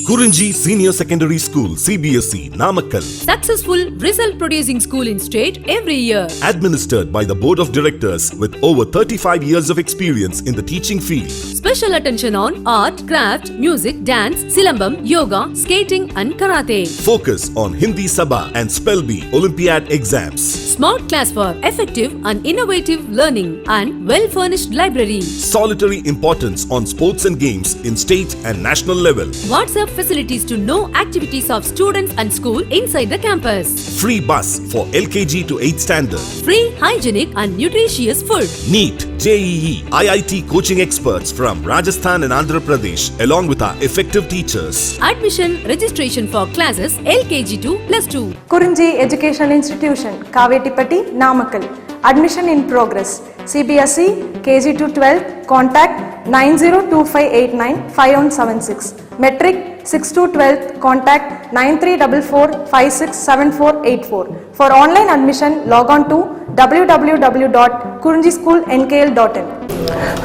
Kurunji Senior Secondary School, CBSE, Namakkal. Successful result producing school in state every year. Administered by the Board of Directors with over 35 years of experience in the teaching field. Special attention on art, craft, music, dance, silambam, yoga, skating and karate. Focus on Hindi Sabha and Spell Bee Olympiad exams. Smart class for effective and innovative learning and well-furnished library. Solitary importance on sports and games in state and national level. WhatsApp facilities to know activities of students and school inside the campus. Free bus for LKG to 8th standard. Free, hygienic and nutritious food. NEET, JEE, IIT coaching experts from Rajasthan and Andhra Pradesh along with our effective teachers. Admission registration for classes LKG to +2. Kurunji Educational Institution, Kavetipatti, Namakkal. Admission in progress. CBSE, KG to 12, contact 9025895176. Metric 6 to 12, contact 9344567484. For online admission, log on to www.kurunjischoolnkl.in.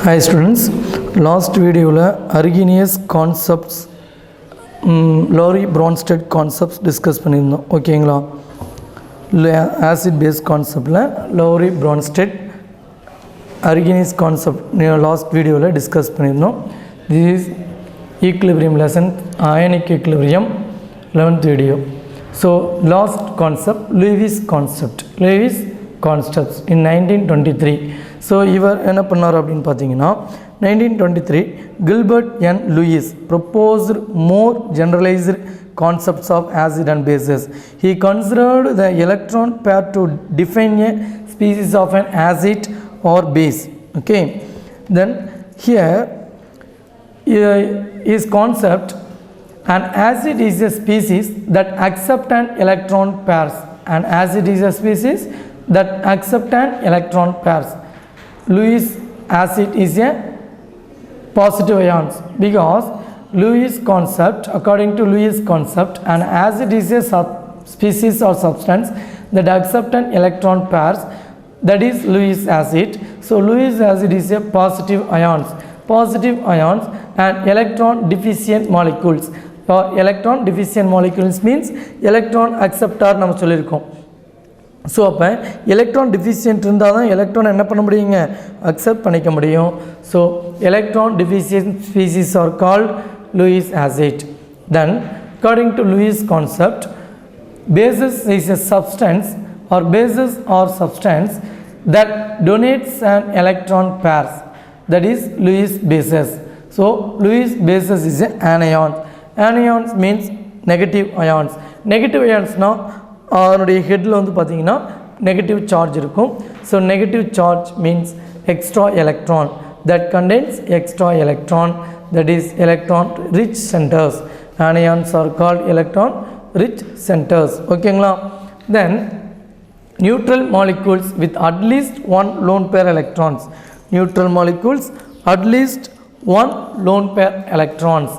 Hi students, last video la Arrhenius concepts Laurie Bronsted concepts discuss பண்ணிருந்தோம் ஓகேங்களா acid base கான்செப்ட்ல Laurie Bronsted Arrhenius concept last video la discuss பண்ணிருந்தோம். This is equilibrium lesson, ionic equilibrium 11th video. So last concept Lewis concepts in 1923. So இவர் என்ன பண்ணார் அப்படின்னு பார்த்தீங்கன்னா 1923 Gilbert N. Lewis proposed more generalized concepts of acid and bases. He considered the electron pair to define a species of an acid or base. Okay, then here his concept, an acid is a species that accept an electron pairs. An acid is a species that accept an electron pairs. Lewis acid is a positive ions because Lewis concept, according to Lewis concept, an acid is a species or substance that accept an electron pairs, that is Lewis acid. So Lewis acid is a positive ions and electron deficient molecules. Or electron deficient molecules means electron acceptor நம்ம சொல்லியிருக்கோம். So அப்போ electron deficient இருந்தால் தான் electron என்ன பண்ண முடியுங்க accept பண்ணிக்க முடியும். So electron deficient species are called Lewis acid. Then according to Lewis concept, basis is a substance or basis or substance that donates an electron pairs, that is Lewis basis. So Lewis basis is an anion. Anions means negative ions. Negative ions now அதனுடைய ஹெட்டில் வந்து பார்த்தீங்கன்னா negative charge இருக்கும். So negative charge means extra electron that contains extra electron, that is electron rich centers. Anions are called electron rich centers. ஓகேங்களா. Then neutral molecules with at least one lone pair electrons. Neutral molecules at least one lone pair electrons.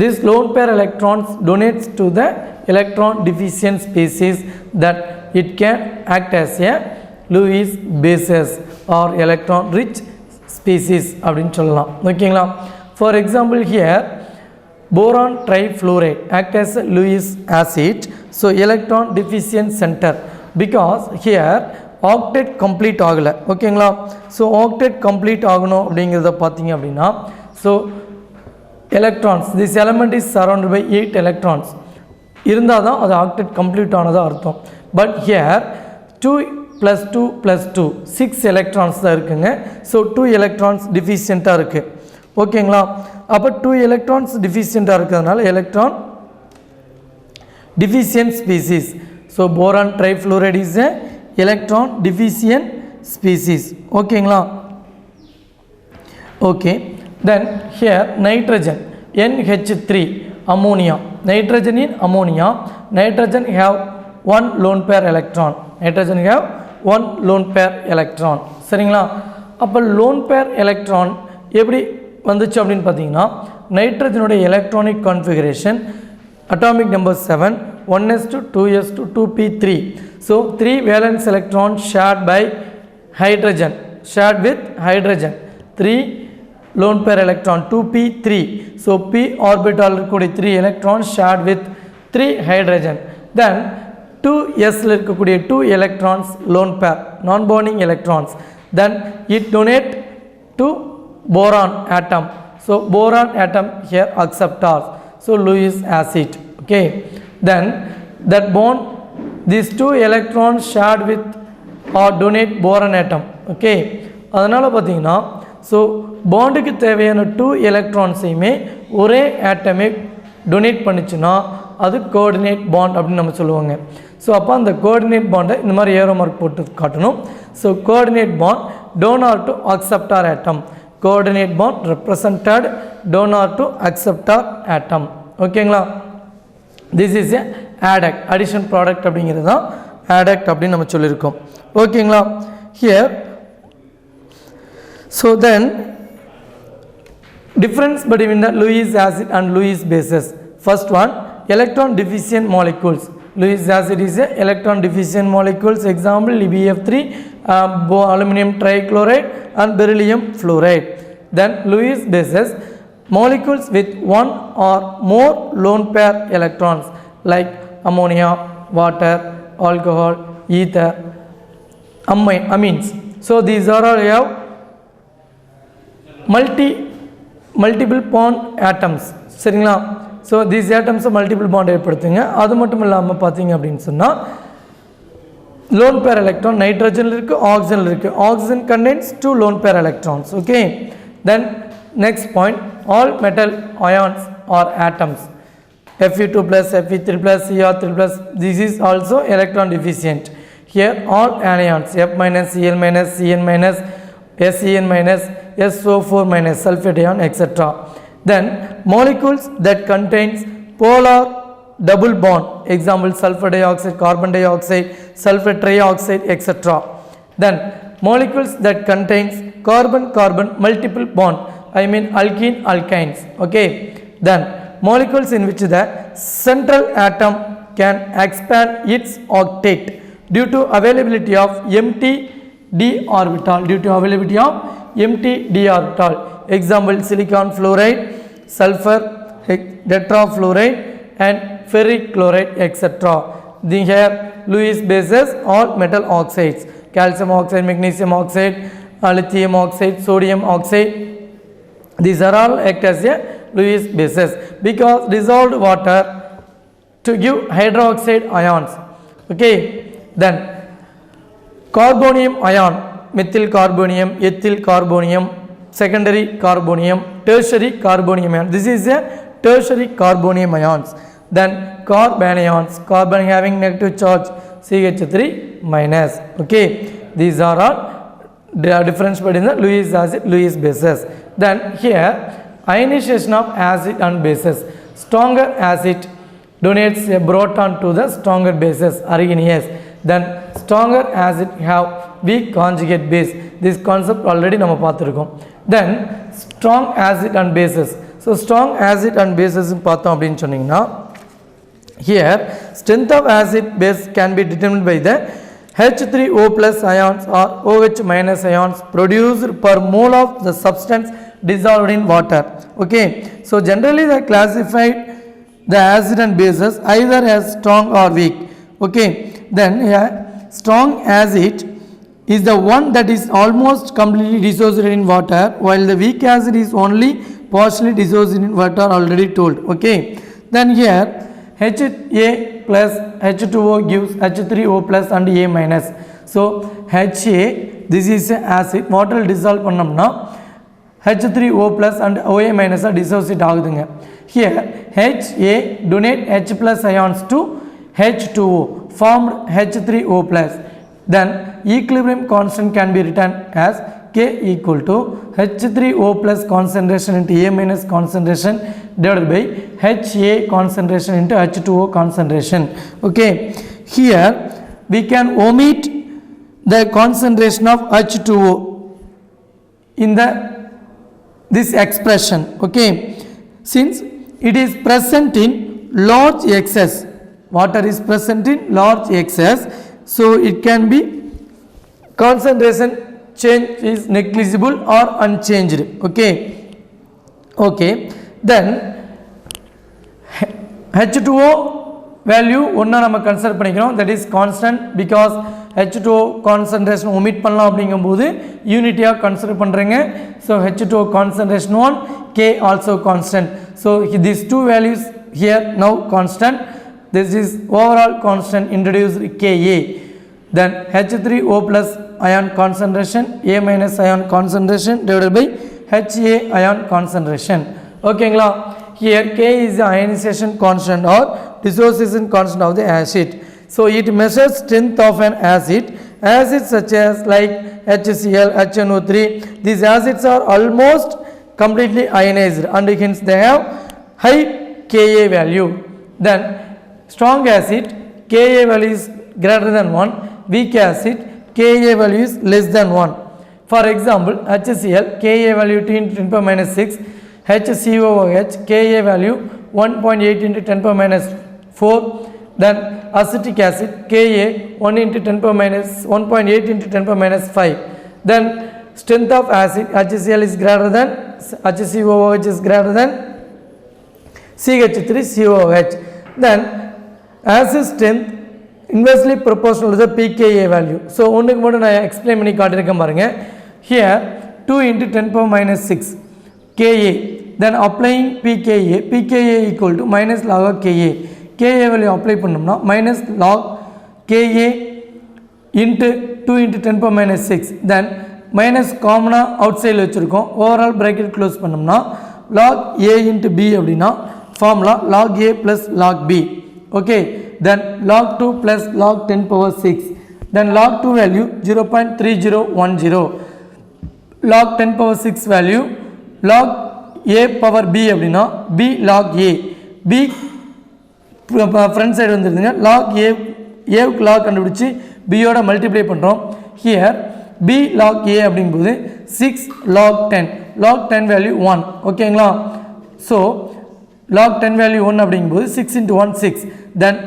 This lone pair electrons donates to the electron deficient species that it can act as a Lewis basis or electron rich species அப்படின்னு சொல்லலாம். ஓகேங்களா. For example here boron trifluoride act as a Lewis acid, so electron deficient center because here octet complete ஆகலை. ஓகேங்களா. So octet complete ஆகணும் அப்படிங்கிறத பார்த்தீங்க அப்படின்னா so electrons, this element is surrounded by 8 electrons இருந்தால் தான் அது octet complete ஆனதாக அர்த்தம். பட் here 2 + 2 + 2 6 electrons தான் இருக்குங்க. ஸோ 2 electrons டிஃபிஷியண்ட்டாக இருக்குது. ஓகேங்களா. அப்போ 2 electrons டிஃபிஷியண்ட்டாக இருக்கிறதுனால electron deficient species. So boron trifluoride is a electron deficient species. ஓகேங்களா. Okay. Then here nitrogen NH3 ammonia, nitrogen in ammonia, nitrogen have one lone pair electron, nitrogen have one lone pair electron. சரிங்களா. அப்போ lone pair electron எப்படி வந்துச்சு அப்படின்னு பார்த்தீங்கன்னா நைட்ரஜனுடைய electronic configuration atomic number 7 1s2 2s2 2p3. So 3 valence electrons shared by hydrogen, shared with hydrogen, 3 lone pair electron 2p3. So p orbital இருக்கக்கூடிய 3 electrons shared with 3 hydrogen. Then 2s இருக்கக்கூடிய 2 electrons lone pair non bonding electrons. Then it donate to boron atom. So boron atom here acceptors. So Lewis acid. Okay. Then that bond, these 2 electrons shared with or donate boron atom. Okay. அதனால பார்த்தீங்கன்னா so பாண்டுக்கு தேவையான 2 எலக்ட்ரான்ஸையுமே ஒரே ஆட்டமே donate பண்ணிச்சுன்னா அது coordinate bond அப்படின்னு நம்ம சொல்லுவாங்க. So அப்போ அந்த கோஆர்டினேட் பாண்டை இந்த மாதிரி ஏரோ மார்க் போட்டு காட்டணும். So coordinate bond donor to acceptor atom. Coordinate bond represented donor to acceptor atom. ஓகேங்களா? This is a adduct, addition product அப்படிங்கிறது தான் ஆடக்ட் அப்படின்னு நம்ம சொல்லியிருக்கோம். ஓகேங்களா? Here so then difference between the Lewis acid and Lewis bases. First one, electron deficient molecules. Lewis acid is a electron deficient molecules. Example BF3, aluminum trichloride and beryllium fluoride. Then Lewis bases, molecules with one or more lone pair electrons like ammonia, water, alcohol, ether, amines. So these are all have multiple bond atoms. சரிங்களா? So these ஆட்டம்ஸை multiple bond ஏற்படுத்துங்க. அது மட்டும் இல்லாமல் பார்த்தீங்க அப்படின்னு சொன்னால் lone pair electron நைட்ரஜனில் இருக்குது, ஆக்சிஜனில் இருக்குது. Oxygen contains 2 lone pair electrons. Okay. Then next point, all metal ions are atoms. Fe2+, Fe3+, Cr3+, this is also electron deficient. Here all anions F-, Cl-, Cn-, Sen-, SO4-, sulfate ion, etc. Then molecules that contains polar double bond, example sulfur dioxide, carbon dioxide, sulfur trioxide, etc. Then molecules that contains carbon multiple bond, I mean alkene alkynes. Okay. Then molecules in which the central atom can expand its octet due to availability of empty d orbital, example silicon fluoride, sulfur tetrafluoride and ferric chloride, etc. Here Lewis bases all metal oxides, calcium oxide, magnesium oxide, lithium oxide, sodium oxide. These are all act as a Lewis bases because dissolved water to give hydroxide ions. Okay. Then carbonium ion, methyl carbonium, ethyl carbonium, secondary carbonium, tertiary carbonium ion. This is a tertiary carbonium ions. Then carbanions, carbon having negative charge, CH3-. Okay. These are all the difference between the Lewis acid, Lewis bases. Then here ionization of acid and bases. Stronger acid donates a proton to the stronger bases, arginines. Then stronger acid have weak conjugate base. This concept already நம்ம பார்த்திருக்கோம். Then strong acid and bases. So strong acid and bases பார்த்தோம் அப்படின்னு சொன்னீங்கன்னா here strength of acid base can be determined by the H3O plus ions or OH minus ions produced per mole of the substance dissolved in water. Okay. So generally they classified the acid and bases either as strong or weak. Okay. Then here strong acid is the one that is almost completely dissociated in water, while the weak acid is only partially dissociated in water, already told. Okay. Then here Ha plus H2O gives H3O plus and A minus. So Ha, this is acid, water will dissolve பண்ணோம்னா H3O plus and OA minus dissociate ஆகுதுங்க. Here Ha donate H plus ions to H2O formed H3O plus. Then equilibrium constant can be written as K equal to H3O plus concentration into A minus concentration divided by HA concentration into H2O concentration. Okay. Here we can omit the concentration of H2O in this expression. Okay. Since it is present in large excess, water is present in large excess, so it can be concentration change is negligible or unchanged. Okay. okay, then H2O value ஒன்றா நம்ம consider பண்ணிக்கிறோம், that is constant because H2O concentration omit பண்ணலாம் அப்படிங்கும்போது யூனிட்டியாக consider பண்ணுறீங்க. So H2O concentration 1, K also constant. So these two values here now constant. This is overall constant introduced Ka. Then H3O plus ion concentration, A minus ion concentration divided by HA ion concentration. Okay, here K is the ionization constant or dissociation constant of the acid. So it measures strength of an acid. Acids such as like HCl, HNO3, these acids are almost completely ionized and hence they have high Ka value. Then strong acid, Ka value is greater than 1. Weak acid, Ka value is less than 1. For example, HCl, Ka value 10 to 10 power minus 6. HCOOH, Ka value 1.8 into 10 power minus 4. Then acetic acid, Ka 1 into 10 power minus 1.8 into 10 power minus 5. Then strength of acid, HCl is greater than, HCOOH is greater than CH3COOH. Then acid strength inversely proportional to the pKa value. So ஒன்றுக்கு மட்டும் நான் explain பண்ணி காட்டியிருக்கேன் பாருங்க. Here 2 into 10 power minus 6 Ka. Then applying pKa equal to minus log of Ka. Ka value apply பண்ணோம்னா minus log Ka into 2 into 10 power minus 6. Then minus காமனா out சைடில் வச்சுருக்கோம். ஓவரால் bracket க்ளோஸ் பண்ணோம்னா log A into B அப்படின்னா formula log A plus log B. Okay, then log 2 plus log 10 power 6. Then log 2 value 0.3010. Log 10 power 6 value log A power B அப்படின்னா B log A. B front side வந்துருதுங்க. log A ஏவுக்கு log கண்டுபிடிச்சி பியோட multiply பண்ணுறோம். Here B log A அப்படிங்கும்போது 6 log 10. log 10 value 1. ஓகேங்களா? So log 10 value 1 அப்படிங்கும்போது 6 into 1 6. தென்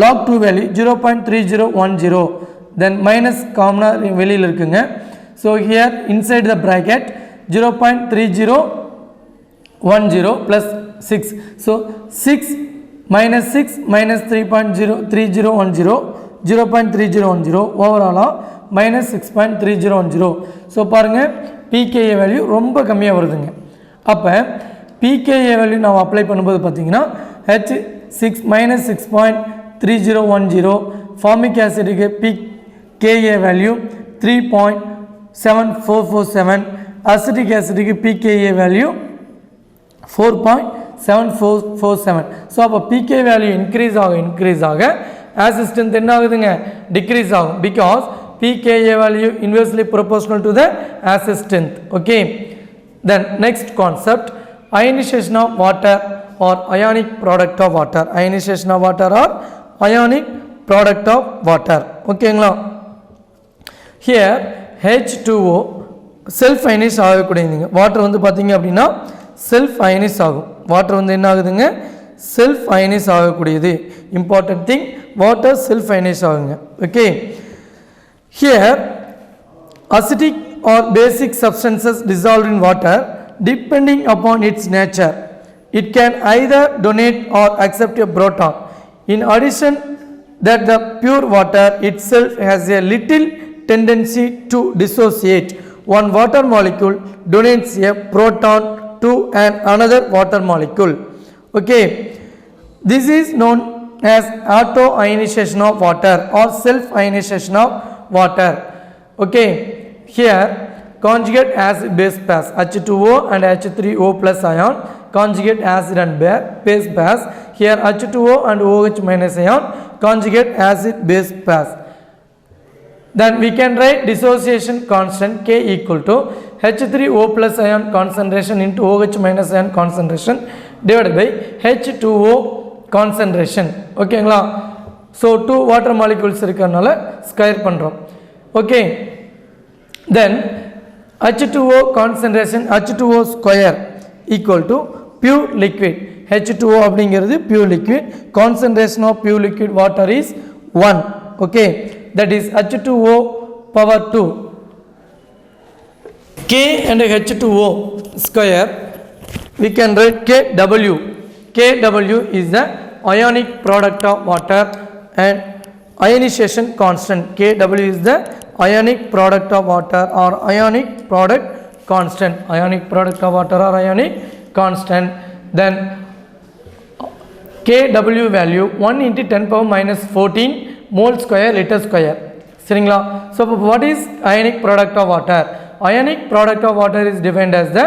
log 2 value 0.3010. தென் minus காமனாக வெளியில் இருக்குங்க. So here inside the bracket 0.3010 plus 6. So 6 minus 6 minus 3.3010 0.3010 overall minus 6.3010. So பாருங்கள் pKa வேல்யூ ரொம்ப கம்மியாக வருதுங்க. அப்போ pKa வேல்யூ நான் அப்ளை பண்ணும்போது பார்த்தீங்கன்னா H6 minus 6.3010. ஃபார்மிக் ஆசிடுக்கு pKa வேல்யூ 3.7447. அசிட்டிக் ஆசிடுக்கு pKa வேல்யூ 4.7447. ஸோ அப்போ pK வேல்யூ இன்க்ரீஸ் ஆக ஆசிட் ஸ்ட்ரென்த் என்ன ஆகுதுங்க? டிக்ரீஸ் ஆகும். Because pKa value inversely proportional to the acid strength. Okay, then next concept ionization of water or ionic product of water. Ionization of water or ionic product of water. ஓகேங்களா? Here H2O self ionise ஆகக்கூடியதுங்க. Water வந்து பார்த்தீங்க அப்படின்னா self அயனைஸ் ஆகும். Water வந்து என்ன ஆகுதுங்க? Self ionise ஆகக்கூடியது. Important thing, water self ionise ஆகுங்க. Okay, here acidic or basic substances dissolved in water depending upon its nature. It can either donate or accept a proton. In addition, that the pure water itself has a little tendency to dissociate. One water molecule donates a proton to another water molecule. Okay, this is known as auto-ionization of water or self-ionization of water. Okay, here conjugate acid base pass H2O and H3O plus ion, conjugate acid and base pass. Here H2O and OH minus ion, conjugate acid base pass. Then we can write dissociation constant K equal to H3O plus ion concentration into OH minus ion concentration divided by H2O concentration. ஓகேங்களா? So 2 water molecules இருக்கிறதுனால square பண்ணுறோம். Okay, then H2O concentration H2O square equal to pure liquid. H2O அப்படிங்கிறது pure liquid. Concentration of pure liquid water is 1. Okay, that is H2O power 2. K and H2O square we can write Kw. Kw is the ionic product of water and ionization constant. Kw is the ionic product of water or ionic product constant. Ionic product of water or ionic constant. Then Kw value 1 into 10 power minus 14 mole square liter square. சரிங்களா? So what is ionic product of water? Ionic product of water is defined as the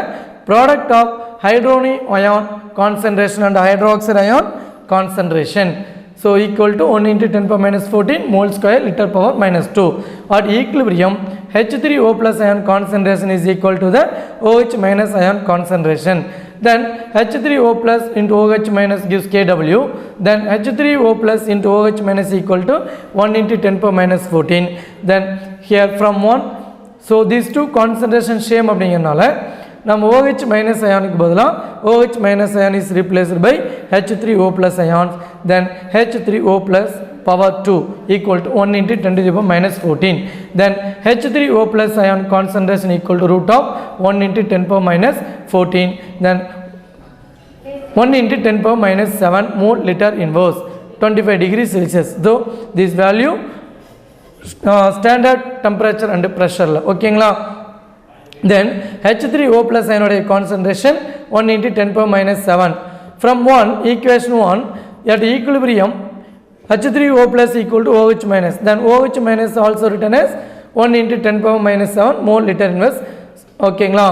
product of hydronium ion concentration and hydroxide ion concentration. So equal to 1 into 10 power minus 14 mole square liter power minus 2. At equilibrium H3O plus ion concentration is equal to the OH minus ion concentration. Then H3O plus into OH minus gives Kw. Then H3O plus into OH minus equal to 1 into 10 power minus 14. Then here from 1. So these two concentration same அப்படிங்கறனால நம்ம OH minus ion க்கு பதிலா OH minus ion is replaced by H3O plus ions. Then H3O plus power 2 equal to 1 into 10 to the power minus 14. Then H3O plus ion concentration equal to root of 1 into 10 power minus 14. Then 1 into 10 power minus 7 mole liter inverse 25 degrees Celsius. Though this value standard temperature and pressure. ஓகேங்களா? Then H3O plus ionic concentration 1 into 10 power minus 7. From 1, equation 1, at equilibrium H3O plus equal to OH minus. Then OH minus also written as 1 into 10 power minus 7 mole liter inverse. ஓகேங்களா?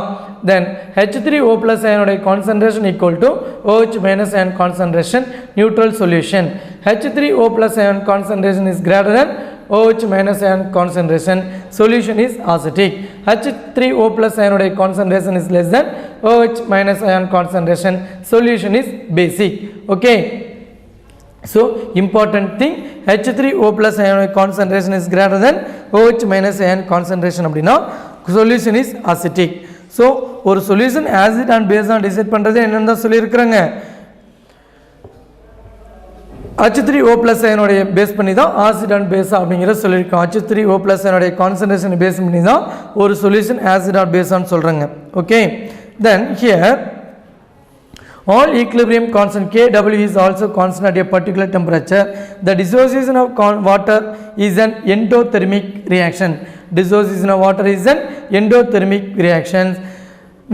Then H3O plus ionic concentration equal to OH minus ion concentration, neutral solution. H3O plus ion concentration is greater than OH minus ion concentration, solution is acidic. H3O plus ionic concentration is less than OH minus ion concentration, solution is basic. Okay, so important thing, H3O plus ionic concentration is greater than OH minus ion concentration அப்படினா solution is acidic. So ஒரு solution acid and base தான் decide பண்றது என்னன்னு சொல்லி இருக்காங்க. H3O plus ionic base பண்ணி தான் acid and base அப்படிங்கற சொல்லிருக்கோம். H3O plus ionic concentration base பண்ணி தான் ஒரு solution acid or base ன்னு சொல்றாங்க. Okay, then here all equilibrium constant Kw is also constant at a particular temperature. The dissociation of water is an endothermic reaction. Dissociation of water is an endothermic reaction.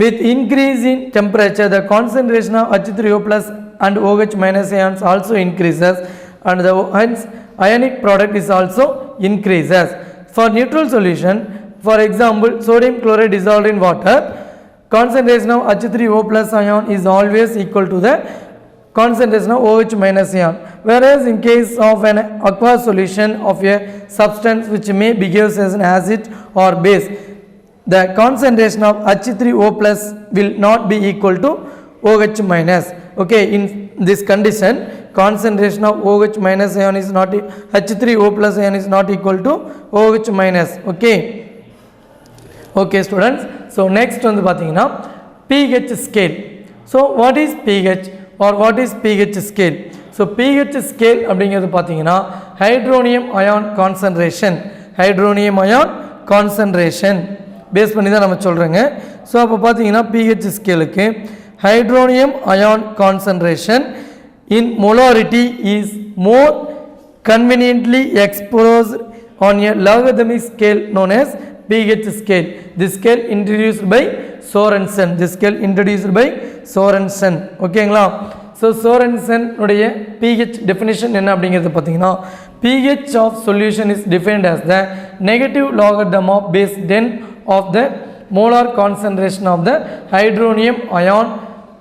With increase in temperature, the concentration of H3O plus and OH minus ions also increases, and the hence ionic product is also increases. For neutral solution, for example, sodium chloride dissolved in water, concentration of H3O plus ion is always equal to the concentration of OH minus ion, whereas in case of an aqueous solution of a substance which may behave as an acid or base, the concentration of H3O plus will not be equal to OH minus. Okay, in this condition concentration of OH minus ion is not, H3O plus ion is not equal to OH minus. Okay, okay students, so next வந்து பாத்தீங்கன்னா pH scale. So what is pH or what is pH scale? So pH scale அப்படிங்கிறது பாத்தீங்கன்னா hydronium ion concentration, hydronium ion concentration base பண்ணி தான் நம்ம சொல்றோங்க. So அப்போ பார்த்தீங்கன்னா pH ஸ்கேலுக்கு hydronium ion concentration in molarity is more conveniently expressed on a logarithmic scale known as pH scale. This scale introduced by Sorensen. This scale introduced by Sorensen. ஓகேங்களா? So Sorensen உடைய pH definition என்ன அப்படிங்கிறது பார்த்தீங்கன்னா pH of solution is defined as the negative logarithm of base 10 of the molar concentration of the hydronium ion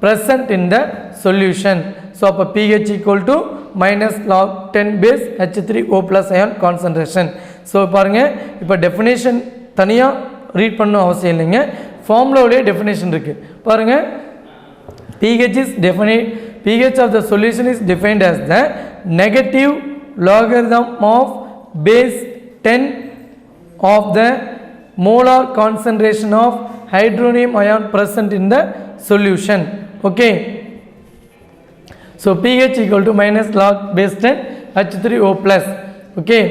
present in the solution. So அப்போ pH equal to minus log 10 base H3O plus ion concentration. So பாருங்க இப்போ definition தனியா read பண்ண அவசியம் இல்லைங்க, ஃபார்முலாவிலே definition இருக்கு பாருங்க. pH is definite, pH of the solution is defined as the negative logarithm of base 10 of the molar concentration of hydronium ion present in the solution. Okay, so pH equal to minus log base 10 H3O plus. Okay,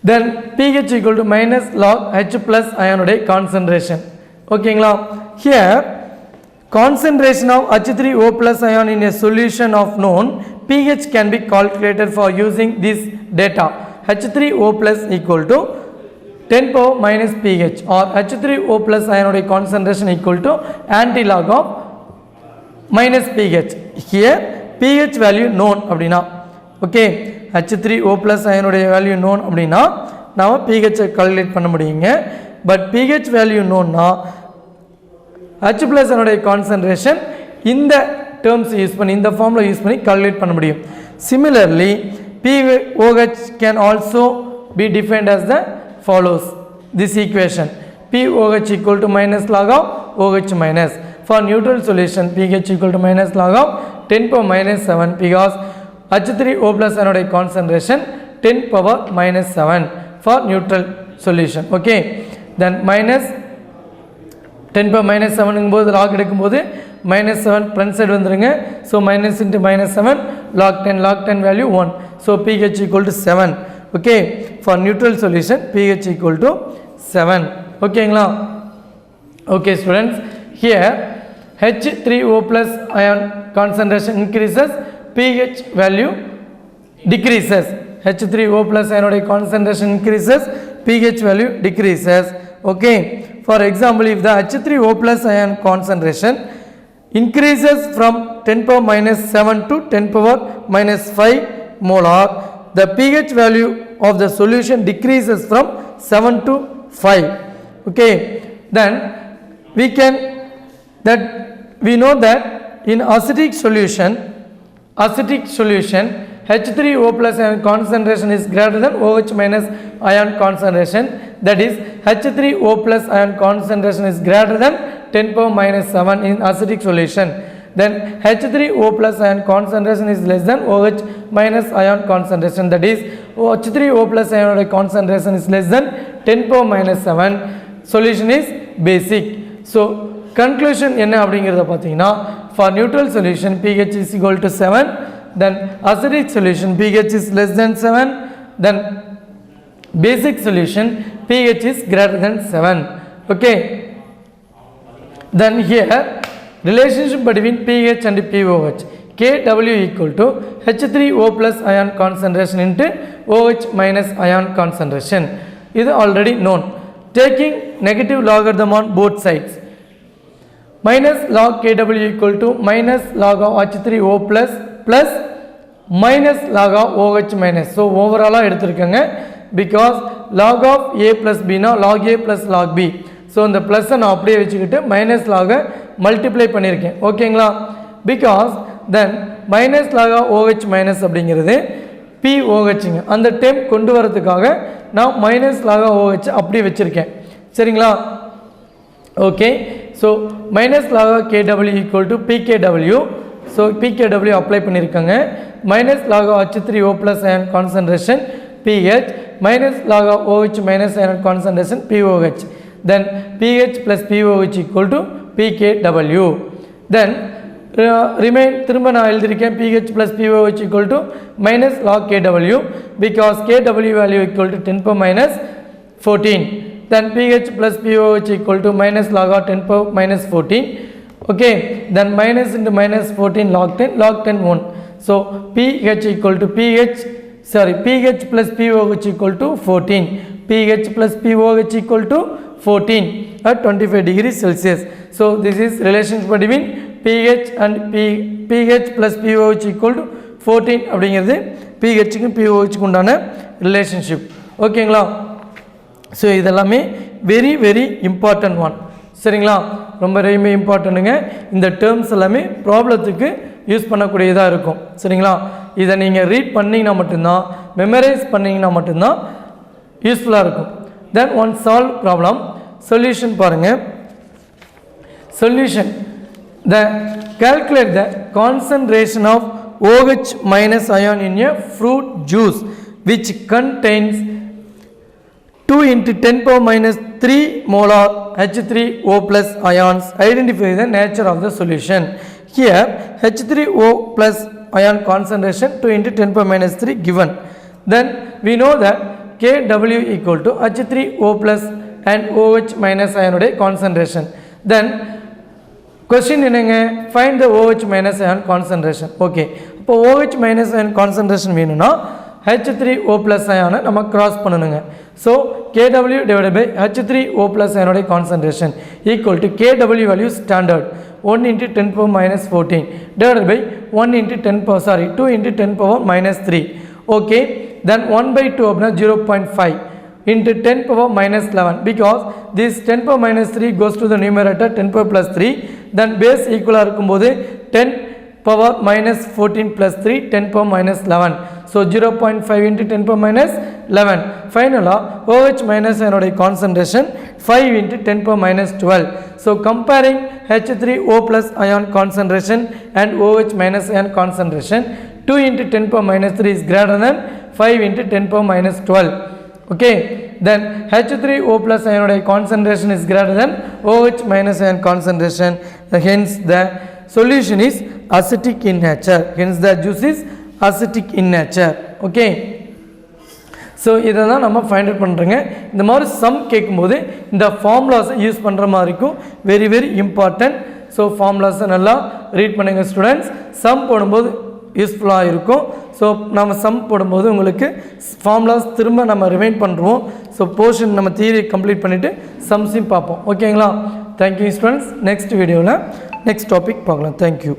then pH equal to minus log H plus ionic concentration. Okay, here concentration of H3O plus ion in a solution of known pH can be calculated for using this data. H3O plus equal to 10 power minus pH or H3O plus ionic concentration equal to anti-log of minus pH. Here pH value known அப்படினா okay, H3O plus ionic value known அப்படினா நாம pH calculate பண்ண முடியுங்க. But pH value known na H plus ionic concentration இந்த terms use பண்ணி இந்த formula use பண்ணி calculate பண்ண முடியும். Similarly pOH can also be defined as the follows. This equation pOH equal to minus log of OH minus. For neutral solution pH equal to minus log of 10 power minus 7 because H3O plus ionic concentration 10 power minus 7 for neutral solution. Okay, then minus 10 power minus 7 ங்கும்போது log எடுக்கும்போது minus 7 front side வந்துருங்க. So minus into minus 7 log 10 value 1. So pH equal to 7. Okay, for neutral solution pH equal to 7. okayங்களா? Okay students, here H3O plus ion concentration increases, pH value decreases. H3O plus ionic concentration increases, pH value decreases. Okay, for example, if the H3O plus ion concentration increases from 10 power minus 7 to 10 power minus 5 molar, the pH value of the solution decreases from 7 to 5. Okay, then we know that in acidic solution H3O plus ion concentration is greater than OH minus ion concentration, that is H3O plus ion concentration is greater than 10 power minus 7 in acidic solution. Then H3O plus ion concentration is less than OH minus ion concentration, that is H3O plus ionic concentration is less than 10 power minus 7. Solution is basic. So conclusion என்ன அப்படிங்கறத பாத்தீங்கன்னா, for neutral solution pH is equal to 7, then acidic solution pH is less than 7, then basic solution pH is greater than 7. Okay, then here relationship between pH and pOH, Kw equal to H3O plus ion concentration into OH minus ion concentration. This is already known. Taking negative logarithm on both sides, minus log Kw equal to minus log of H3O plus plus minus log of OH minus. So overall எடுத்துருக்கங்க, because log of A plus B na log A plus log B. So இந்த plus நான் அப்படியே வச்சுக்கிட்டு minus log multiply பண்ணியிருக்கேன். ஓகேங்களா? Because then minus log of OH minus அப்படிங்கிறது POHங்க. அந்த term கொண்டு வரதுக்காக நான் minus log of OH அப்படியே வச்சிருக்கேன். சரிங்களா? Okay, so minus log of Kw equal to pKw. So pKw apply பண்ணிருக்காங்க. Minus log of H3O plus ion concentration pH minus log of OH minus ion concentration pOH. Then pH plus pOH equal to pKw. Then remain திரும்ப நான் எழுதிருக்கேன் pH plus pOH equal to minus log Kw because Kw value equal to 10 power minus 14. Then pH plus pOH equal to minus log of 10 power minus 14. Okay, then minus into minus 14 log 10 1. So pH equal to pH plus pOH equal to 14. pH plus pOH equal to 14 at 25 degrees Celsius. So this is relationship between pH and pH plus pOH equal to 14 அப்படிங்கிறது pH க்கும் pOH க்கும் உண்டான relationship. ஓகேங்களா? So இதெல்லாமே very very important one. சரிங்களா? ரொம்ப ரொம்ப இம்பார்ட்டன்ட்டுங்க. இந்த டேர்ம்ஸ் எல்லாமே ப்ராப்ளத்துக்கு யூஸ் பண்ணக்கூடியதாக இருக்கும். சரிங்களா? இதை நீங்கள் ரீட் பண்ணிங்கன்னா மட்டும்தான், மெமரைஸ் பண்ணிங்கன்னா மட்டும்தான் யூஸ்ஃபுல்லாக இருக்கும். தென் ஒன் சால்வ் ப்ராப்ளம் சொல்யூஷன் பாருங்கள். Solution, calculate the concentration of OH minus ion in a fruit juice which contains 2 into 10 power minus 3 molar H3O plus ions. Identify the nature of the solution. Here H3O plus ion concentration 2 into 10 power minus 3 given. Then we know that Kw equal to H3O plus and OH minus ionic concentration. Then question என்னங்க find the OH minus ion concentration. Okay, இப்போ OH minus ion concentration வேணும்னா H3O plus அயானை நம்ம cross பண்ணணுங்க. So KW divide by H3O plus அயனுடைய concentration equal to KW value standard 1 × 10⁻14 divided by 1 × 2 × 10⁻³ okay, then 1/2 அப்படின்னா 0.5 into 10⁻11 because this 10⁻³ goes to the numerator 10⁻+3 then base equal இருக்கும்போது 10⁻14 plus 3 10⁻11 so 0.5 into 10⁻11 finally OH minus ionic concentration 5 into 10⁻12 so comparing H3O plus ion concentration and OH minus ion concentration 2 into 10⁻³ is greater than 5 into 10⁻12 okay, then H3O plus ionic concentration is greater than OH minus ion concentration hence the solution is acidic in nature hence the juice is acidic in nature okay. So இதை தான் நம்ம find out பண்ணுறோங்க. இந்த மாதிரி some கேட்கும்போது இந்த ஃபார்முலாஸை use பண்ணுற மாதிரி இருக்கும். Very very important. ஸோ ஃபார்முலாஸை நல்லா ரீட் பண்ணுங்கள் ஸ்டூடெண்ட்ஸ். சம் போடும்போது யூஸ்ஃபுல்லாக இருக்கும். ஸோ நம்ம சம் போடும்போது உங்களுக்கு ஃபார்முலாஸ் திரும்ப நம்ம ரிமைண்ட் பண்ணுறோம். ஸோ போர்ஷன் நம்ம தியரி கம்ப்ளீட் பண்ணிவிட்டு சம்ஸையும் பார்ப்போம் ஓகேங்களா. Thank you students. நெக்ஸ்ட் வீடியோவில் நெக்ஸ்ட் டாபிக் பார்க்கலாம். தேங்க்யூ.